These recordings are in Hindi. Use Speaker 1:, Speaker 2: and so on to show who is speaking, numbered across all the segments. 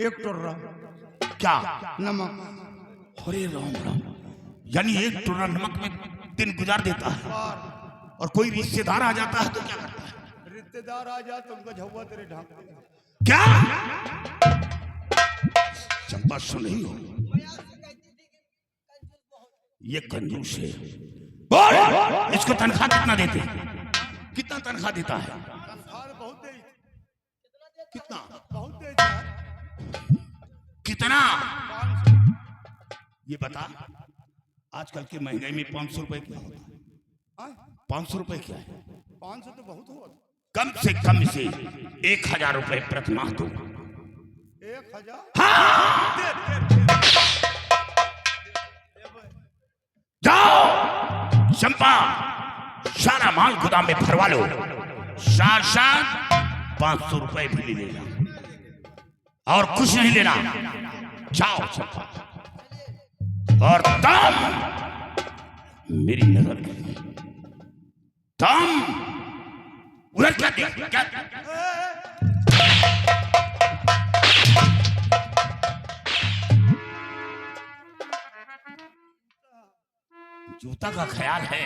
Speaker 1: एक टोर्रा
Speaker 2: क्या?
Speaker 1: नमक।
Speaker 2: अरे राम राम, यानी एक टोरा नमक में दिन गुजार देता है। और कोई रिश्तेदार आ जाता है तो क्या करता है?
Speaker 1: रिश्तेदार आ जा तुमको झुआ तेरे ढांक
Speaker 2: क्या? चंपा सुन रही हो? ये कंजूस है। बोल, इसको तनख्वाह कितना देते? कितना तनख्वाह देता है?
Speaker 1: बहुत दे।
Speaker 2: कितना?
Speaker 1: बहुत दे।
Speaker 2: कितना? ये बता, आजकल के महंगाई में 500 रुपए क्या होता है? 500 रुपए क्या है?
Speaker 1: 500 तो बहुत हुआ।
Speaker 2: कम से कम इसे 1000 रुपए प्रति माह दो।
Speaker 1: 1000?
Speaker 2: हाँ! जाओ चंपा, सारा माल गोदाम में भरवा लो, साथ साथ 500 रुपए भी ले लेना और कुछ नहीं लेना। जाओ चंपा। और तुम मेरी नजर में तुम उधर क्या देख क्या? जूता का ख्याल है?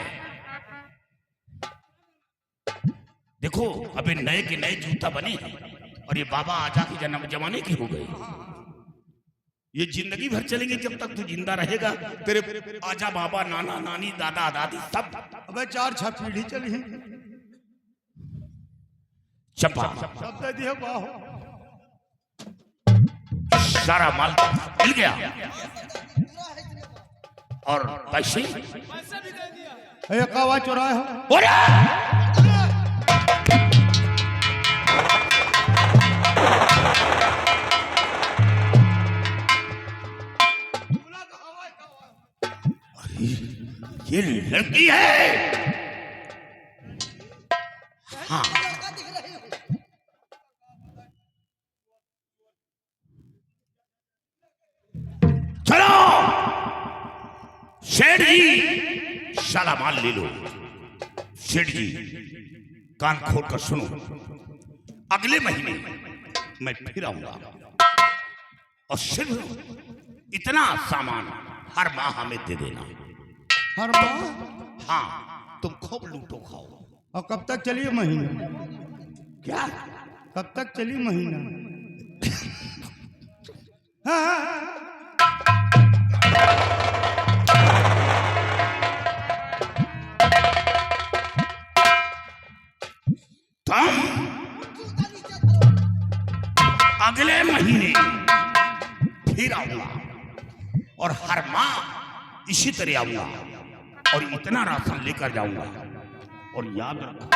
Speaker 2: देखो अभी नए के नए जूता बने और ये बाबा आजा के जन्म जमाने के हो गए। ये जिंदगी भर चलेंगे जब तक तू जिंदा रहेगा। तेरे आजा बाबा, नाना नानी, दादा दादी सब।
Speaker 1: अबे 4-6 पीढ़ी चली है।
Speaker 2: चंपा
Speaker 1: सब दे दिए बाहो।
Speaker 2: सारा माल मिल गया और पैसे
Speaker 1: एक आवाज चुराए हो।
Speaker 2: ये लड़की है। हाँ चलो सेठ जी, साला माल ले लो। सेठ जी कान खोल कर सुनो, अगले महीने मैं फिर आऊंगा और सिर्फ इतना सामान हर माह हमें दे देना।
Speaker 1: हर माह?
Speaker 2: हाँ, तुम खूब लूटो खाओ।
Speaker 1: और कब तक चलिए महीना?
Speaker 2: क्या?
Speaker 1: कब तक चली महीना? हाँ।
Speaker 2: तुम अगले महीने फिर आऊंगा और हर माह इसी तरह आऊंगा और इतना राशन लेकर जाऊंगा। और याद रखो,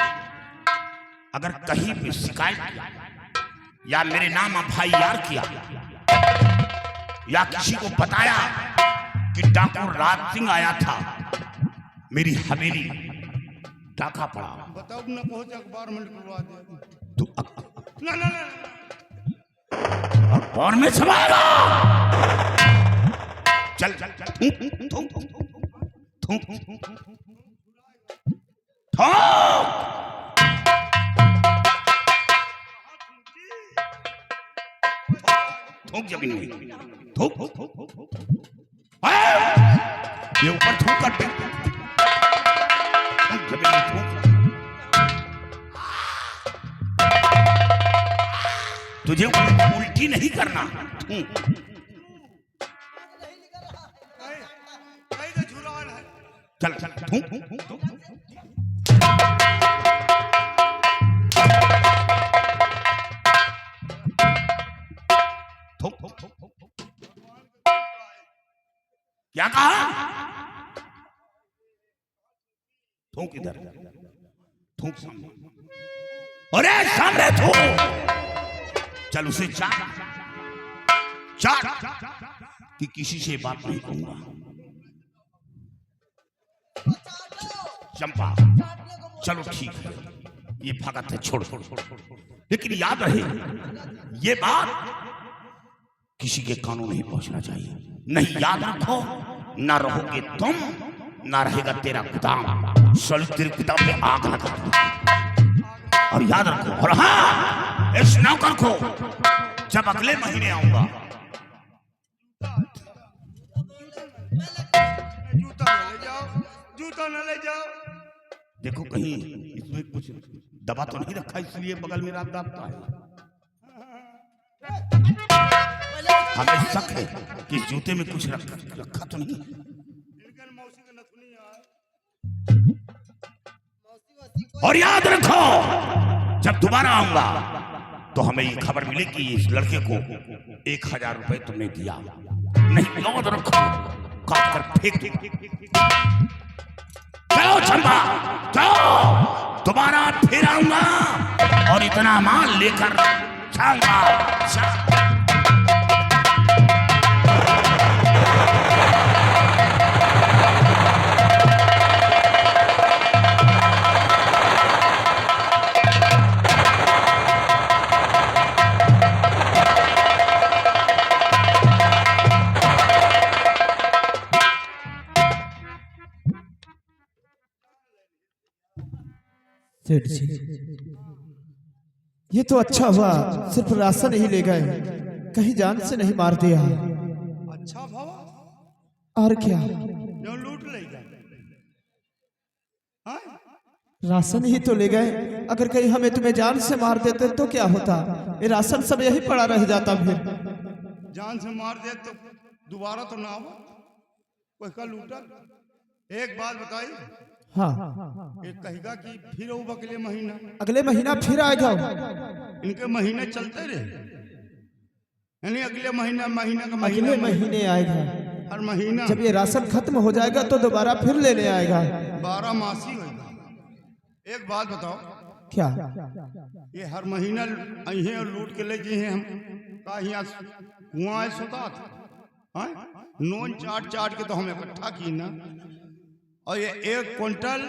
Speaker 2: अगर कहीं भी शिकायत या मेरे नाम FIR किया या किसी को बताया कि डाकू राज सिंह आया था, मेरी हवेली डाका पड़ा,
Speaker 1: बताओ ना, पहुंच अखबार में निकलवा दे।
Speaker 2: तो
Speaker 1: ना ना ना
Speaker 2: अखबार में छपाएगा। चल चल चल थूक जमीन में, थूक ये ऊपर थूक कर जमीन में थूक। तुझे उल्टी नहीं करना। चल चल थूक। क्या कहा? थूक इधर, थूक सामने। अरे सामने थूक। चल उसे चाट कि किसी से बात नहीं कहूंगा। चंपा चलो ठीक है, ये भगत है, छोड़। लेकिन याद रहे, ये बात किसी के कानों नहीं पहुंचना चाहिए। नहीं याद रखो, ना रहोगे तुम, ना रहेगा तेरा गुदाम। तेरे गुदाम में आग लगा। और याद रखो, और हाँ, इस नौकर को जब अगले महीने आऊंगा
Speaker 1: जूता न ले जाओ, जूता न ले जाओ।
Speaker 2: देखो कहीं इसमें कुछ दबा तो नहीं रखा, इसलिए बगल में रात दाबता है। हमें शक है कि इस जूते में कुछ रखा तो नहीं।
Speaker 1: इनके मौसी का नथुनी है।
Speaker 2: और याद रखो जब दोबारा आऊंगा तो हमें ये खबर मिले कि इस लड़के को 1000 रुपए तुमने दिया नहीं। याद रखो, काट कर फेंक दे। चलो चंपा जाओ, दोबारा फिर आऊंगा और इतना माल लेकर जाऊंगा।
Speaker 3: सेठ जी, ये तो अच्छा हुआ सिर्फ राशन ही ले गए, कहीं जान से नहीं मार दिया।
Speaker 1: अच्छा भावा,
Speaker 3: और क्या,
Speaker 1: जो लूट ले गए। हाँ?
Speaker 3: राशन ही तो ले गए, अगर कहीं हमें तुम्हें जान से मार देते तो क्या होता? ये राशन सब यही पड़ा रह जाता। फिर
Speaker 1: जान से मार दे तो दोबारा तो ना हो, कोई का लूटा। एक बात बताई,
Speaker 3: हाँ,
Speaker 1: एक कहेगा कि फिर वो अगले महीना,
Speaker 3: अगले महीना फिर आएगा।
Speaker 1: इनके महीने चलते रहे, यानी अगले महीना महीना का
Speaker 3: अगले महीने आएगा।
Speaker 1: हर महीना
Speaker 3: जब ये राशन खत्म हो जाएगा तो दोबारा फिर लेने आएगा।
Speaker 1: 12 मासी होगा। एक बात बताओ,
Speaker 3: क्या
Speaker 1: ये हर महीना अहे और लूट के ले जाए हम का यहाँ कुआं सोता था। हाँ? नोन चाट चाट के तो हम इकट्ठा की ना, और ये 1 क्विंटल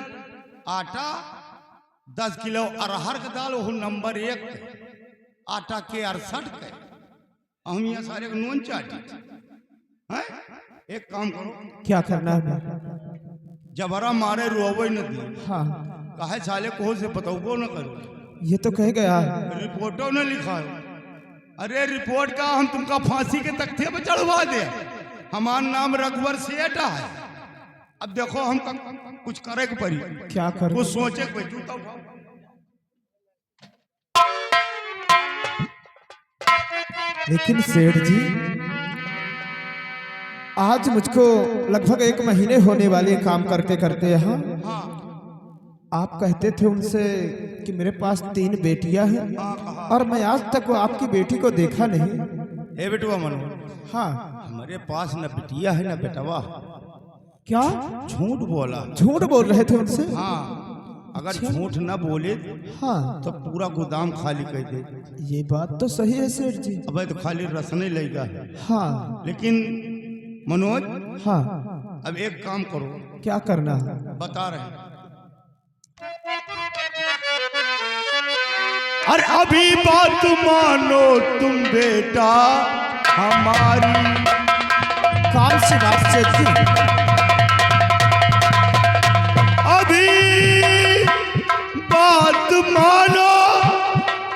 Speaker 1: आटा, 10 किलो अरहर के दाल, वो नंबर 1 आटा के 68 के हम यहाँ सारे नोन चाटी। हैं? एक काम करो,
Speaker 3: क्या करना है?
Speaker 1: जबरा मारे रोवे न दी।
Speaker 3: हाँ,
Speaker 1: काहे साले को से बताओ न करो,
Speaker 3: ये तो कह गया।
Speaker 1: रिपोर्टों ने लिखा है। अरे रिपोर्ट का हम तुमका फांसी के तख्ते पे चढ़वा दे। हमारा नाम रघुवर सेठा है। अब देखो हम कुछ करे के पड़ी,
Speaker 3: क्या करूं?
Speaker 1: कुछ सोचे के जूता उठाओ।
Speaker 3: लेकिन सेठ जी, आज मुझको लगभग 1 महीने होने वाले काम करते करते यहाँ।
Speaker 1: हाँ
Speaker 3: आप कहते थे उनसे कि मेरे पास 3 बेटियां हैं, और मैं आज तक वो आपकी बेटी को देखा नहीं।
Speaker 1: ए बेटुआ मनो,
Speaker 3: हाँ,
Speaker 1: हमारे पास न बिटिया है न बेटवा।
Speaker 3: क्या
Speaker 1: झूठ बोला?
Speaker 3: झूठ बोल रहे थे उनसे?
Speaker 1: हाँ, अगर झूठ न बोले
Speaker 3: हाँ,
Speaker 1: तो पूरा गोदाम खाली कर दे।
Speaker 3: ये बात तो सही है सेठ जी।
Speaker 1: अब तो खाली रसने लेगा।
Speaker 3: हाँ
Speaker 1: लेकिन मनोज,
Speaker 3: हाँ,
Speaker 1: अब एक काम करो।
Speaker 3: क्या करना है?
Speaker 1: बता रहे हैं। अरे अभी बात मानो तुम बेटा हमारी।
Speaker 3: कौन सी बात सेठ जी?
Speaker 1: अभी बात मानो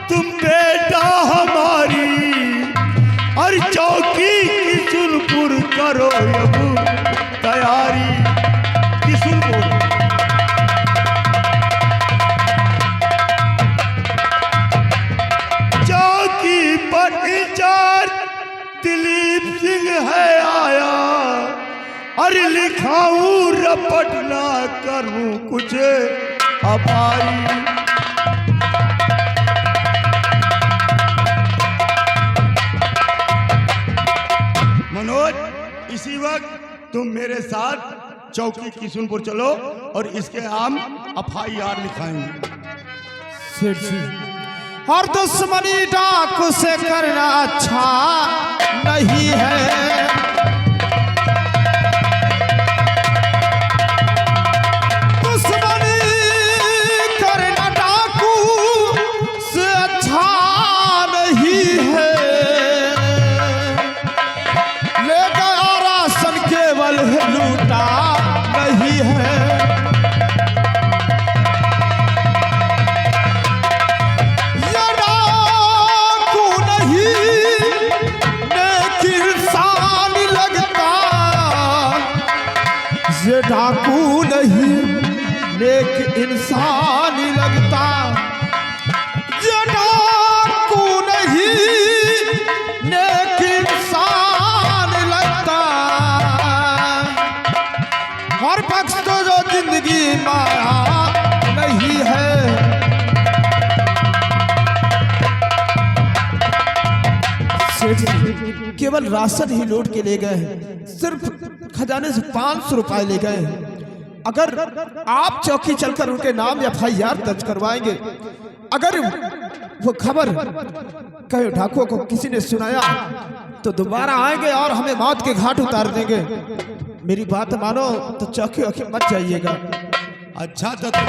Speaker 1: तुम बेटा हमारी, और चौकी किशुनपुर करो अब तैयारी। किशुनपुर चौकी पर इंचार्ज दिलीप सिंह है आया, अरे लिखाऊं रपट ना करूं कुछ अपारी। मनोज, इसी वक्त तुम मेरे साथ चौकी किशुनपुर चलो और इसके हम FIR लिखाएंगे।
Speaker 3: सेठ जी, और दुश्मनी डाकू से करना अच्छा नहीं है। दुश्मनी करना डाकू से अच्छा नहीं है। ले गया राशन केवल लूटा नहीं है। ये डाकू नहीं डाकू नहीं नेक इंसान लगता, ये डाकू नहीं नेक इंसान लगता। हर पक्ष तो जो जिंदगी माया नहीं है। केवल राशन ही लूट के ले गए हैं, सिर्फ खजाने से 500 रुपए ले गए हैं। अगर आप चौकी चलकर उनके नाम FIR दर्ज करवाएंगे, अगर वो खबर कहीं डाकुओं को किसी ने सुनाया तो दोबारा आएंगे और हमें मौत के घाट उतार देंगे। मेरी बात मानो तो चौकी वौकी मत जाइएगा।
Speaker 1: अच्छा तो तुम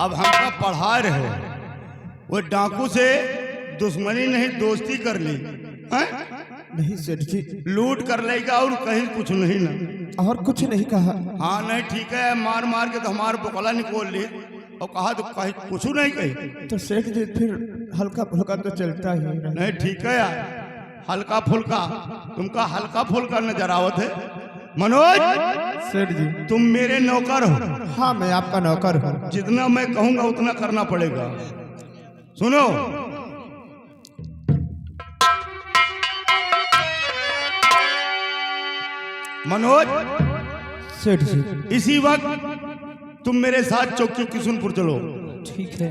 Speaker 1: अब हमका पढ़ा रहे हो, वो डाकू से दुश्मनी नहीं दोस्ती कर ली हैं?
Speaker 3: नहीं सेठ जी,
Speaker 1: लूट कर लेगा और कहीं कुछ नहीं ना।
Speaker 3: और कुछ नहीं कहा।
Speaker 1: हाँ नहीं ठीक है, मार मार के तो हमारा बकला निकोल ली और कहा तो कहीं कुछ नहीं कही।
Speaker 3: तो सेठ जी फिर हल्का फुल्का तो चलता ही है।
Speaker 1: नहीं ठीक है यार, हल्का फुल्का तुमका हल्का फुल्का नजर आवत है। मनोज
Speaker 3: सेठ जी,
Speaker 1: तुम मेरे नौकर हो।
Speaker 3: हाँ मैं आपका नौकर हूँ।
Speaker 1: जितना मैं कहूंगा उतना करना पड़ेगा। सुनो, मनोज
Speaker 3: सेठ जी,
Speaker 1: इसी वक्त तुम मेरे साथ चौकी किशुनपुर चलो।
Speaker 3: ठीक है,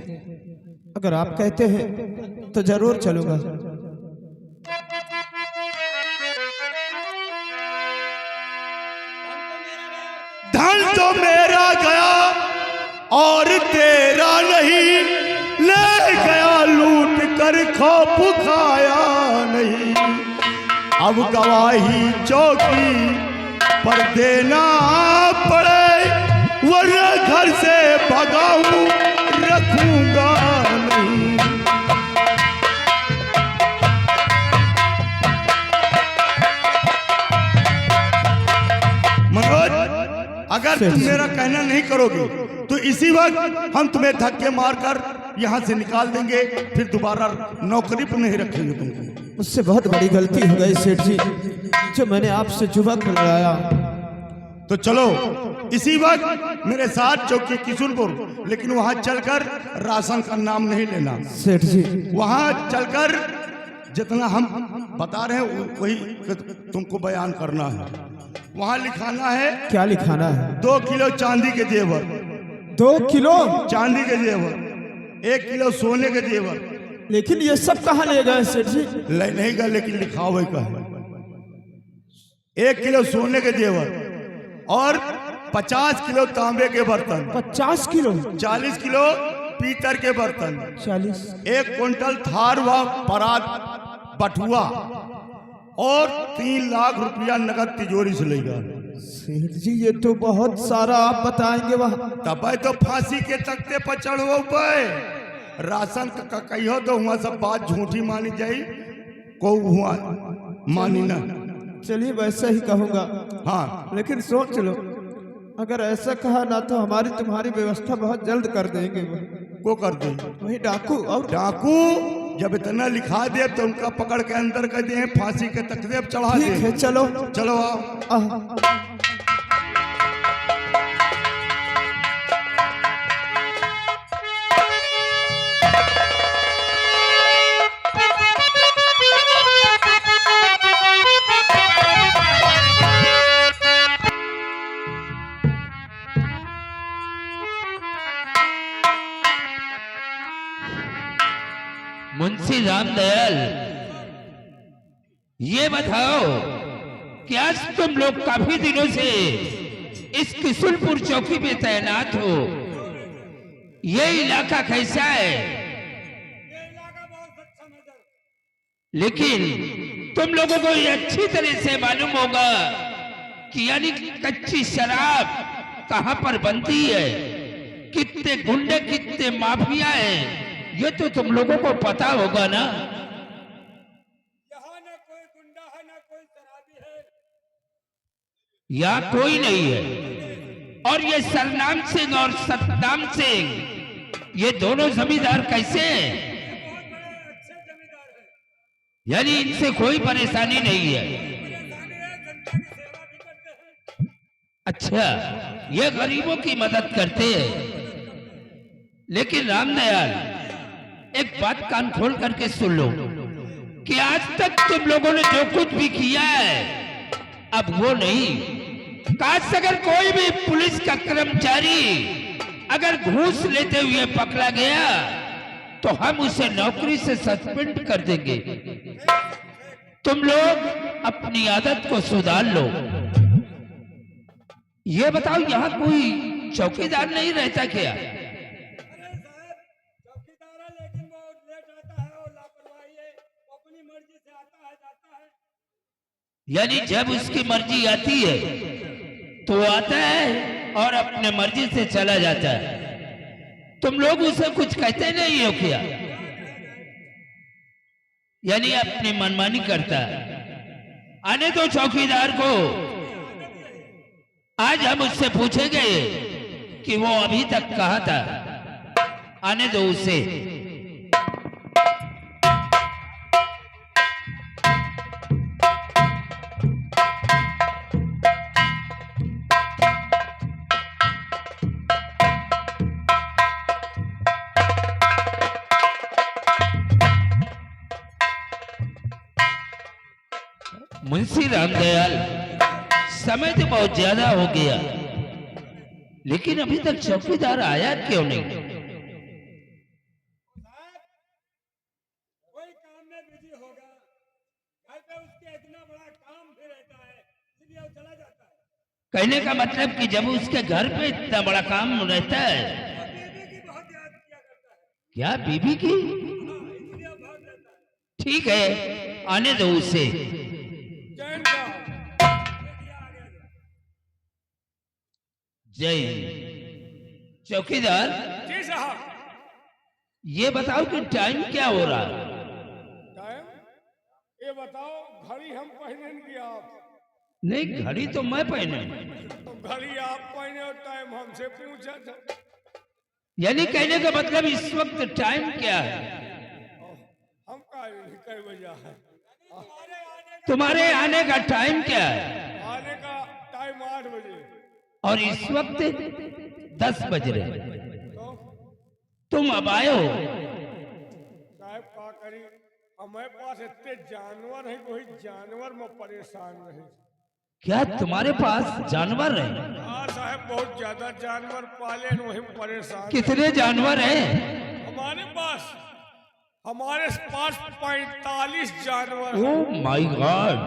Speaker 3: अगर आप कहते हैं तो जरूर चलूंगा।
Speaker 1: धन तो मेरा गया और तेरा नहीं, ले गया लूट कर खौफ खाया नहीं। अब गवाही चौकी पर देना पड़े, वरना घर से भगाऊं रखूंगा नहीं। मनोज, अगर तुम मेरा कहना नहीं करोगे तो इसी वक्त हम तुम्हें धक्के मारकर यहाँ से निकाल देंगे, फिर दोबारा नौकरी पर नहीं रखेंगे तुमको।
Speaker 3: मुझसे बहुत बड़ी गलती हो गई सेठ जी, जो मैंने आपसे जुबक लड़ाया।
Speaker 1: तो चलो इसी वक्त मेरे साथ चौकी किशुनपुर, लेकिन वहां चलकर राशन का नाम नहीं लेना।
Speaker 3: सेठ जी,
Speaker 1: वहां चलकर जितना हम बता रहे हैं वही तुमको बयान करना है। वहां लिखाना है,
Speaker 3: क्या लिखाना है?
Speaker 1: 2 किलो चांदी के जेवर,
Speaker 3: 2 किलो
Speaker 1: चांदी के जेवर, 1 किलो सोने के जेवर।
Speaker 3: लेकिन ये सब कहाँ ले गए सेठ जी?
Speaker 1: नहीं गए, लेकिन लिखा हुआ का 1 किलो सोने के जेवर और 50 किलो तांबे के बर्तन,
Speaker 3: 50 किलो,
Speaker 1: 40 किलो पीतल के बर्तन,
Speaker 3: 40,
Speaker 1: 1 क्विंटल थार व परात बटुआ और 3 लाख रुपया नगद तिजोरी से लेगा।
Speaker 3: सेठ जी ये तो बहुत सारा, आप बताएंगे वहाँ?
Speaker 1: तब तो फांसी के तख्ते पर चढ़ो पे राशन का कहियो तो हुआ सब बात झूठी मानी जाई, को हुआ मानी ना।
Speaker 3: चलिए वैसा ही कहूँगा।
Speaker 1: हाँ
Speaker 3: लेकिन सोच लो, अगर ऐसा कहा ना तो हमारी तुम्हारी व्यवस्था बहुत जल्द कर देंगे।
Speaker 1: को कर दे
Speaker 3: वही डाकू, और
Speaker 1: डाकू जब इतना लिखा दे तो उनका पकड़ के अंदर कर दे, फांसी के तख्ते पर चढ़ा दे।
Speaker 3: ठीक है, चलो
Speaker 1: चलो आओ।
Speaker 4: मुंशी रामदयाल, ये बताओ कि आज तुम लोग काफी दिनों से इस किशुनपुर चौकी पे तैनात हो, ये इलाका कैसा है? लेकिन तुम लोगों को ये अच्छी तरह से मालूम होगा कि यानी कच्ची शराब कहां पर बनती है, कितने गुंडे कितने माफिया हैं, ये तो तुम लोगों को पता होगा ना।
Speaker 5: यहाँ ना कोई गुंडा है ना कोई शराबी है,
Speaker 4: यहाँ कोई नहीं है। और ये सरनाम सिंह और सतनाम सिंह, ये दोनों जमींदार कैसे हैं?
Speaker 5: बहुत बड़े अच्छे जमींदार हैं।
Speaker 4: यानी इनसे कोई परेशानी नहीं है।
Speaker 5: परेशानी है, जनता की सेवा भी करते हैं।
Speaker 4: अच्छा, ये गरीबों की मदद करते हैं। लेकिन रामदयाल, एक बात कान खोल करके सुन लो कि आज तक तुम लोगों ने जो कुछ भी किया है, अब वो नहीं। काश अगर कोई भी पुलिस का कर्मचारी अगर घूस लेते हुए पकड़ा गया तो हम उसे नौकरी से सस्पेंड कर देंगे। तुम लोग अपनी आदत को सुधार लो। ये बताओ, यहाँ कोई चौकीदार नहीं रहता क्या?
Speaker 5: अरे साहब, चौकीदार है लेकिन वो लेट आता है और लापरवाही है, वो अपनी मर्जी से आता है जाता है।
Speaker 4: यानी जब उसकी मर्जी आती है तो वो आता है और अपने मर्जी से चला जाता है। तुम लोग उसे कुछ कहते नहीं हो क्या? यानी अपनी मनमानी करता है। आने दो चौकीदार को, आज हम उससे पूछेंगे कि वो अभी तक कहाँ था। आने दो उसे। मुंशी रामदयाल, समय तो बहुत ज्यादा हो गया, लेकिन अभी तक चौकीदार आया क्यों नहीं?
Speaker 5: साहब, कोई काम में बिजी होगा, घर पे उसके इतना बड़ा काम भी रहता है, इसलिए वो चला जाता है।
Speaker 4: कहने का मतलब कि जब उसके घर पे इतना बड़ा काम रहता है।
Speaker 5: और बीवी की बहुत याद किया करता है।
Speaker 4: क्या बीबी की?
Speaker 5: हाँ, इसलिए वो भाग जाता है।
Speaker 4: ठीक है, आने दो उसे।
Speaker 5: जैन साहब, देखिए आ गया।
Speaker 4: जय हिंद। चौकीदार,
Speaker 5: जी साहब।
Speaker 4: ये बताओ कि टाइम क्या हो रहा है?
Speaker 5: टाइम ये बताओ, घड़ी हम पहने कि आप?
Speaker 4: नहीं, घड़ी तो मैं पहने।
Speaker 5: तो घड़ी आप पहने और टाइम हमसे पूछा था।
Speaker 4: यानी कहने का मतलब इस वक्त टाइम क्या है?
Speaker 5: हम कई बजा है?
Speaker 4: तुम्हारे आने का टाइम क्या है?
Speaker 5: आने का टाइम 8 बजे।
Speaker 4: और इस वक्त 10 बज रहे।
Speaker 5: तो
Speaker 4: तुम अब आए हो?
Speaker 5: साहब का करी, हमारे पास इतने जानवर है, कोई जानवर में परेशान रहे।
Speaker 4: क्या तुम्हारे पास जानवर है?
Speaker 5: हाँ साहब, बहुत ज्यादा जानवर पाले, वही परेशान।
Speaker 4: कितने जानवर हैं?
Speaker 5: हमारे पास 45 जानवर।
Speaker 4: ओह माय गॉड,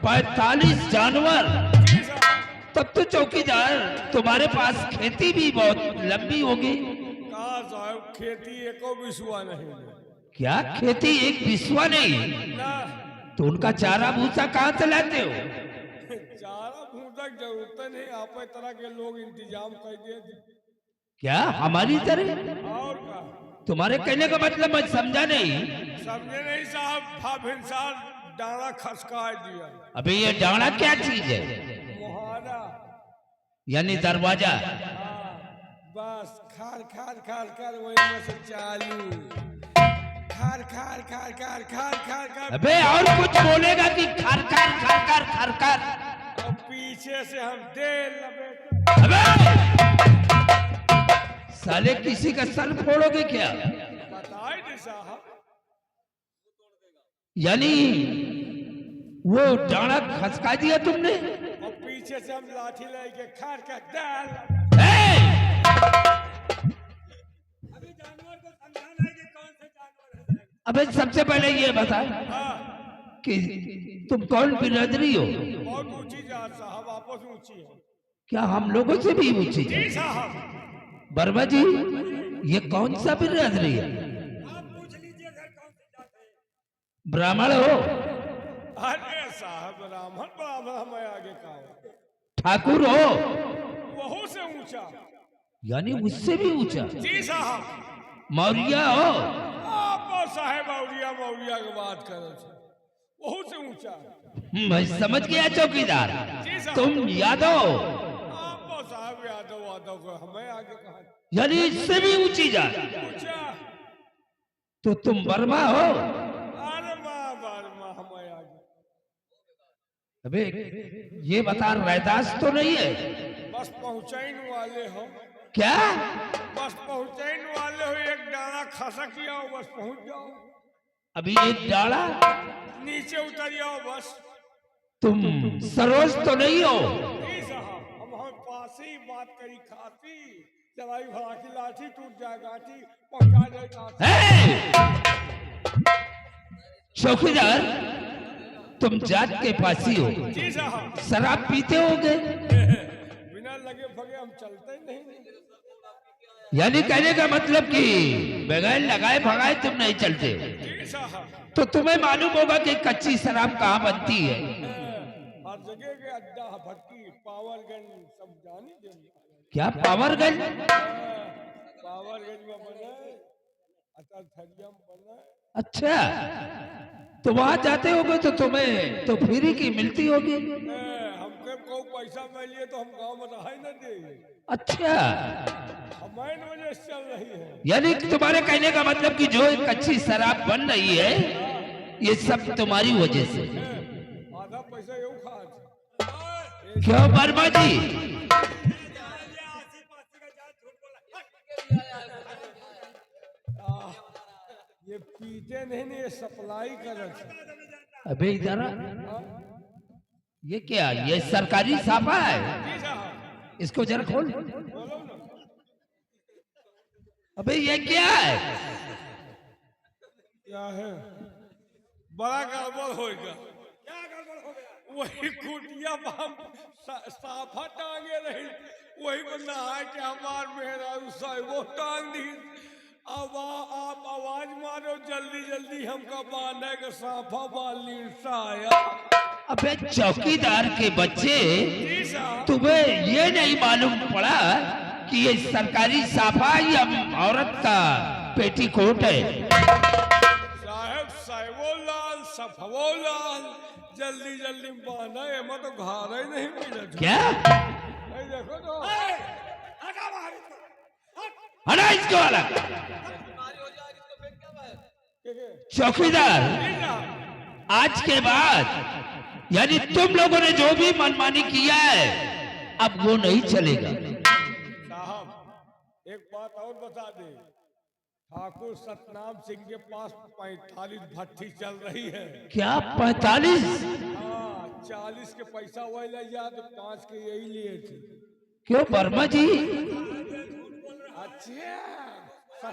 Speaker 4: 45 जानवर।
Speaker 5: जी साहब।
Speaker 4: तब तो चौकीदार, तुम्हारे पास खेती भी बहुत लंबी होगी।
Speaker 5: कहा साहब, खेती एको विश्वा नहीं।
Speaker 4: क्या खेती एक विश्वा नहीं?
Speaker 5: ना,
Speaker 4: तो उनका चारा भूसा कहाँ से लाते हो?
Speaker 5: चारा भूसा की जरूरत नहीं, आप तरह के लोग इंतजाम कर दिए।
Speaker 4: क्या हमारी तरह?
Speaker 5: और का
Speaker 4: तुम्हारे कहने का मतलब मैं समझा नहीं।
Speaker 5: समझे नहीं साहब, था भिनसार डाला खसका दिया।
Speaker 4: अबे ये डांडा क्या चीज है?
Speaker 5: मुहारा।
Speaker 4: यानी दरवाजा।
Speaker 5: हाँ, बस खार खार खार खार वही में से चालू। खार खार खार खार खार खार खार।
Speaker 4: अबे और कुछ बोलेगा कि खरकर खरकर खरकर?
Speaker 5: और पीछे से हम दे लपेट।
Speaker 4: अबे साले, किसी का सर फोड़ोगे क्या?
Speaker 5: बताए नहीं साहब।
Speaker 4: यानी वो डांडा खसका दिया तुमने?
Speaker 5: और पीछे से हम लाठी लेके खार का डाल।
Speaker 4: ए!
Speaker 5: अभी जानवर को समझाना है कि कौन से जानवर है।
Speaker 4: अबे सबसे पहले ये बता
Speaker 5: हाँ,
Speaker 4: कि तुम कौन बिरादरी हो?
Speaker 5: बहुत ऊंची जात साहब, आपस ऊंची है।
Speaker 4: क्या हम लोगों से भी ऊंची?
Speaker 5: जी साहब।
Speaker 4: वर्मा जी, ये कौन सा बिरादरी है?
Speaker 5: आप पूछ लीजिए सर, कौन से जात है।
Speaker 4: ब्राह्मण हो?
Speaker 5: अरे साहब, ब्राह्मण ब्राह्मण हमें आगे कहा।
Speaker 4: ठाकुर हो?
Speaker 5: वहू से ऊंचा।
Speaker 4: यानी उससे भी ऊंचा?
Speaker 5: जी साहब।
Speaker 4: मौर्य हो?
Speaker 5: आप साहेब मौर्या मौर्या की बात करो, वहू से ऊंचा।
Speaker 4: मैं समझ गया चौकीदार,
Speaker 5: जी साहब।
Speaker 4: तुम यादव।
Speaker 5: आप साहब यादव वादव को हमें आगे कहा।
Speaker 4: यानी इससे भी ऊंची जात?
Speaker 5: ऊंचा।
Speaker 4: तो तुम वर्मा हो?
Speaker 5: अरे माँ वर्मा हमें आगे।
Speaker 4: अबे ये बता, रैदास तो नहीं है?
Speaker 5: बस पहुंचाइन वाले हो।
Speaker 4: क्या?
Speaker 5: बस पहुंचाइन वाले हो, एक डाला खसा किया हो, बस पहुंच जाओ।
Speaker 4: अभी एक डाला?
Speaker 5: नीचे उतर जाओ बस।
Speaker 4: तुम सरोज तो नहीं हो?
Speaker 5: जी साहब, हम पास ही बात करी खाती, चलाई भरा की लाठी टूट जाए गाठी, पहुंचा जाए काठी।
Speaker 4: चौकीदार, तुम जात के पासी हो,
Speaker 5: जी साहब।
Speaker 4: शराब पीते होगे?
Speaker 5: बिना लगे भगे हम चलते ही नहीं।
Speaker 4: यानी कहने का मतलब कि बगैर लगाए भगाए तुम नहीं चलते?
Speaker 5: जी साहब।
Speaker 4: तो तुम्हें मालूम होगा कि कच्ची शराब कहाँ बनती है?
Speaker 5: हर जगह के अड्डा भट्टी पावरगंज सब जानी देनी।
Speaker 4: क्या पावरगंज?
Speaker 5: पावरगंज में बने, अटल थरिया में बने।
Speaker 4: अच्छा, तो वहां जाते होगे तो तुम्हें तो फ्री की मिलती होगी?
Speaker 5: हमके को पैसा मिल लिए तो हम गांव में रहा ही न दे।
Speaker 4: अच्छा,
Speaker 5: हमारी वजह से चल रही है।
Speaker 4: यानी कि तुम्हारे कहने का मतलब कि जो एक कच्ची शराब बन रही है ये सब तुम्हारी वजह से?
Speaker 5: आधा पैसा यूं खा।
Speaker 4: क्यों वर्मा जी?
Speaker 5: ये पीते नहीं, ये सप्लाई कर।
Speaker 4: अबे इधर आ। ये क्या, ये सरकारी छापा है?
Speaker 5: जी साहब।
Speaker 4: इसको जरा खोल।
Speaker 5: बोलो ना।
Speaker 4: अबे ये क्या है?
Speaker 5: क्या है? बड़ा गड़बड़ होगा। क्या गड़बड़ हो गया? वही कुटिया बाम साफा टांगे रही, वही बंदा है कि हमार मेहरारू साहब वो टांग दी। अब आप आवाज मारो जल्दी जल्दी, हमका बांधे के साफा बाली साया।
Speaker 4: अबे चौकीदार के बच्चे,
Speaker 5: जी साहब।
Speaker 4: तुम्हें ये नहीं मालूम पड़ा कि ये सरकारी साफा या औरत का पेटीकोट है?
Speaker 5: साहब साहिबोलाल सफवोलाल, जल्दी जल्दी बांधा, एमा तो घर ही नहीं मिले।
Speaker 4: क्या?
Speaker 5: नहीं देखो तो।
Speaker 4: हटा इसको अलग। चौकीदार, आज के बाद यानी तुम लोगों ने जो भी मनमानी किया है अब वो नहीं चलेगा।
Speaker 5: साहब एक बात और बता दे, ठाकुर सतनाम सिंह के पास 45 भट्टी चल रही है।
Speaker 4: क्या 45?
Speaker 5: हाँ, 40 के पैसा वही ले जा, तो 5 के यही लिए थे।
Speaker 4: क्यों वर्मा जी?
Speaker 5: अच्छा,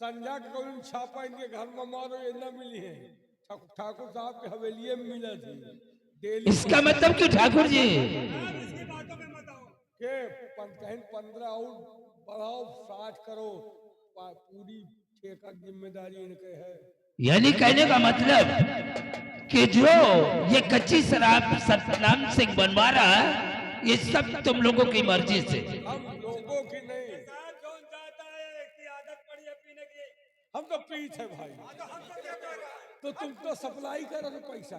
Speaker 5: संजय के कौन छापा इनके घर में मारो, ये न मिली है। ठाकुर साहब के हवेली में मिला थी डेली।
Speaker 4: इसका मतलब कि ठाकुर जी
Speaker 5: के 15 और बढ़ाओ 60 करो, पूरी ठेका जिम्मेदारी इनके है।
Speaker 4: यानी कहने का मतलब कि जो ये कच्ची शराब सतनाम सिंह बनवा रहा है ये सब तुम लोगों की मर्जी से?
Speaker 5: हम लोगों की नहीं, हम तो पीत है भाई। तो तुम तो सप्लाई करो तो पैसा।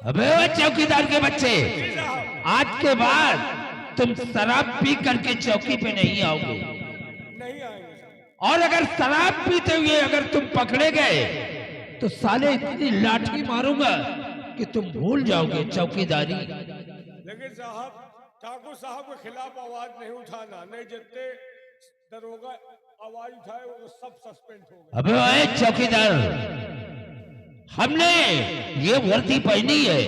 Speaker 4: अबे वो चौकीदार के बच्चे, आज के बाद तुम शराब पी करके चौकी पे नहीं आओगे।
Speaker 5: नहीं आएंगे।
Speaker 4: और अगर शराब पीते हुए अगर तुम पकड़े गए तो साले इतनी लाठी मारूंगा कि तुम भूल जाओगे चौकीदारी।
Speaker 5: लेकिन साहब ठाकुर साहब के खिलाफ आवाज नहीं उठाना, नहीं जितने दरोगा आवाज उठाए वो सब सस्पेंड हो गए।
Speaker 4: अबे ओए चौकीदार, हमने ये वर्दी पहनी है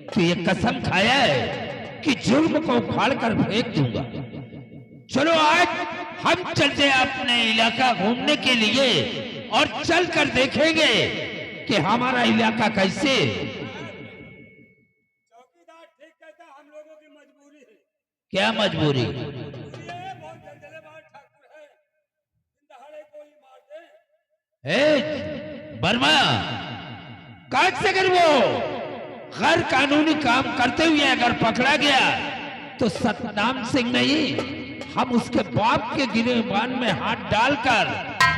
Speaker 4: तो ये कसम खाया है कि जुर्म को उखाड़ कर फेंक दूंगा। चलो आज हम चलते हैं अपने इलाका घूमने के लिए और चल कर देखेंगे कि हमारा इलाका कैसे।
Speaker 5: चौकीदार ठीक कहता, हम लोगों की मजबूरी है।
Speaker 4: क्या मजबूरी?
Speaker 5: ये बहुत जलजलेबाज ठाकुर है, दहाड़े को ही मार दे।
Speaker 4: ए वर्मा, काट से कर वो गैर कानूनी काम करते हुए अगर पकड़ा गया तो सतनाम सिंह नहीं, हम उसके बाप के गिरेबान में हाथ डालकर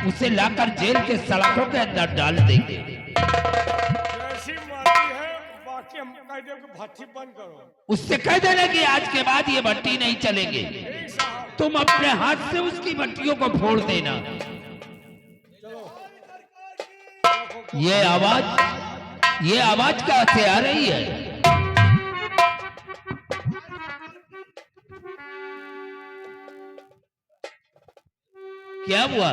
Speaker 4: उसे लाकर जेल के सलाखों के अंदर डाल देंगे।
Speaker 5: जैसी मारती है बाकी हम कह दे कि भट्टी बंद करो।
Speaker 4: उससे कह देना कि आज के बाद ये भट्टी नहीं चलेंगे।
Speaker 5: ठीक साहब।
Speaker 4: तुम अपने हाथ से उसकी भट्टियों को फोड़ देना। ये आवाज कहाँ से आ रही है? क्या हुआ?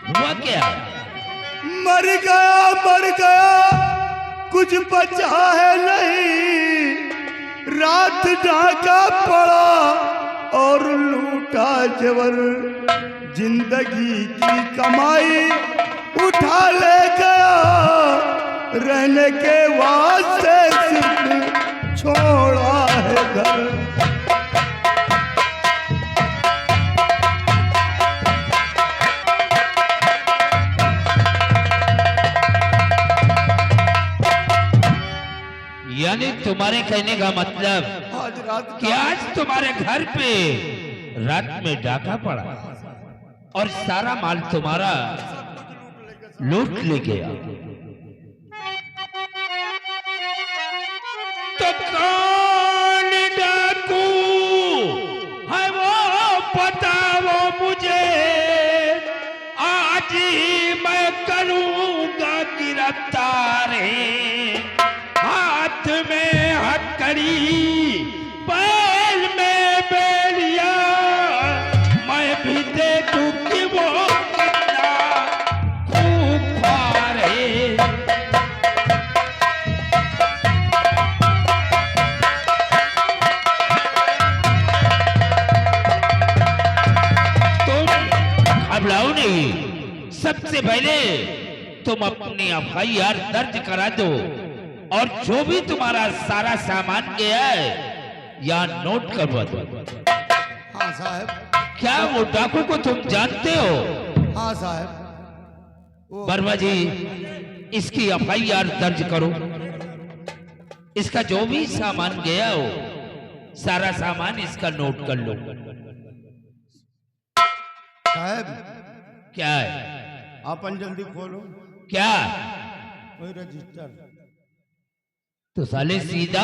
Speaker 4: हुआ क्या?
Speaker 1: मर गया कुछ बचा है नहीं, रात ढाका पड़ा और लूटा जबर, जिंदगी की कमाई उठा ले गया, रहने के वास्ते सिर्फ छोड़ा है घर।
Speaker 4: यानी तुम्हारे कहने का मतलब
Speaker 1: आज रात
Speaker 4: कि आज तुम्हारे घर पे रात में डाका पड़ा और सारा माल तुम्हारा लूट ले गया। तो कौन डाकू है वो बताओ मुझे, आज ही मैं करूंगा गिरफ्तार। हाथ में हथकड़ी, पैर में बेलिया, मैं भी देखूं कि वो कितना खूंखार है। तुम घबराओ नहीं, सबसे पहले तुम अपनी एफआईआर दर्ज करा दो और जो भी तुम्हारा सारा सामान गया है यहाँ नोट करवा दो।
Speaker 1: हाँ साहब।
Speaker 4: क्या वो डाकू को तुम जानते हो?
Speaker 1: हाँ साहब।
Speaker 4: वर्मा जी, इसकी एफआईआर दर्ज करो। इसका जो भी सामान गया हो सारा सामान इसका नोट कर लो।
Speaker 1: साहब
Speaker 4: क्या है?
Speaker 1: अपन जल्दी खोलो।
Speaker 4: क्या?
Speaker 1: कोई रजिस्टर।
Speaker 4: तो साले सीधा